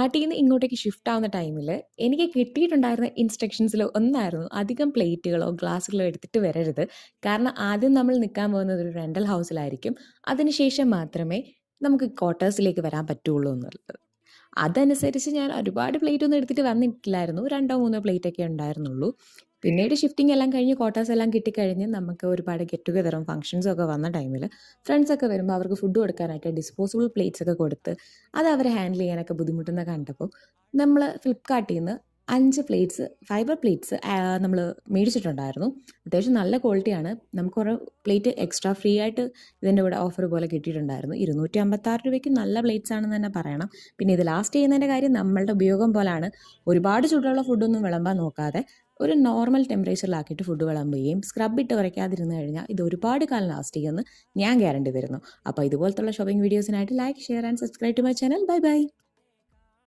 നാട്ടിൽ നിന്ന് ഇങ്ങോട്ടേക്ക് ഷിഫ്റ്റ് ആവുന്ന ടൈമിൽ എനിക്ക് കിട്ടിയിട്ടുണ്ടായിരുന്ന ഇൻസ്ട്രക്ഷൻസിൽ ഒന്നായിരുന്നു അധികം പ്ലേറ്റുകളോ ഗ്ലാസ്സുകളോ എടുത്തിട്ട് വരരുത്. കാരണം ആദ്യം നമ്മൾ നിൽക്കാൻ പോകുന്നത് ഒരു റെൻ്റൽ ഹൗസിലായിരിക്കും. അതിനുശേഷം മാത്രമേ നമുക്ക് ക്വാർട്ടേഴ്സിലേക്ക് വരാൻ പറ്റുള്ളൂ എന്നുള്ളത്. അതനുസരിച്ച് ഞാൻ ഒരുപാട് പ്ലേറ്റൊന്നും എടുത്തിട്ട് വന്നിട്ടില്ലായിരുന്നു. 2 3 പ്ലേറ്റൊക്കെ ഉണ്ടായിരുന്നുള്ളൂ. പിന്നീട് ഷിഫ്റ്റിംഗ് എല്ലാം കഴിഞ്ഞ് ക്വാർട്ടേഴ്സ് എല്ലാം കിട്ടിക്കഴിഞ്ഞ് നമുക്ക് ഒരുപാട് ഗെറ്റ് ടുഗെദറും ഫംഗ്ഷൻസും ഒക്കെ വന്ന ടൈമിൽ ഫ്രണ്ട്സൊക്കെ വരുമ്പോൾ അവർക്ക് ഫുഡ് കൊടുക്കാനായിട്ട് ഡിസ്പോസിബിൾ പ്ലേറ്റ്സ് ഒക്കെ കൊടുത്ത് അത് അവരെ ഹാൻഡിൽ ചെയ്യാനൊക്കെ ബുദ്ധിമുട്ടുന്ന കണ്ടപ്പോൾ നമ്മൾ ഫ്ലിപ്കാർട്ടിൽ നിന്ന് 5 പ്ലേറ്റ്സ് ഫൈബർ പ്ലേറ്റ്സ് നമ്മൾ മേടിച്ചിട്ടുണ്ടായിരുന്നു. അത്യാവശ്യം നല്ല ക്വാളിറ്റിയാണ്. നമുക്ക് ഒരു പ്ലേറ്റ് എക്സ്ട്രാ ഫ്രീ ആയിട്ട് ഇതിൻ്റെ കൂടെ ഓഫർ പോലെ കിട്ടിയിട്ടുണ്ടായിരുന്നു. 256 രൂപയ്ക്ക് നല്ല പ്ലേറ്റ്സ് ആണെന്ന് തന്നെ പറയണം. പിന്നെ ഇത് ലാസ്റ്റ് ചെയ്യുന്നതിൻ്റെ കാര്യം നമ്മളുടെ ഉപയോഗം പോലാണ്. ഒരുപാട് ചൂടുള്ള ഫുഡൊന്നും വിളമ്പാൻ നോക്കാതെ ഒരു നോർമൽ ടെമ്പറേച്ചറിലാക്കിയിട്ട് ഫുഡ് വിളമ്പുകയും സ്ക്രബ് ഇട്ട് ഉരയ്ക്കാതിരുന്ന് കഴിഞ്ഞാൽ ഇത് ഒരുപാട് കാലം ലാസ്റ്റ് ചെയ്യുമെന്ന് ഞാൻ ഗ്യാരണ്ടി തരുന്നു. അപ്പോൾ ഇതുപോലത്തുള്ള ഷോപ്പിംഗ് വീഡിയോസിനായിട്ട് like, share and subscribe to my channel. Bye by.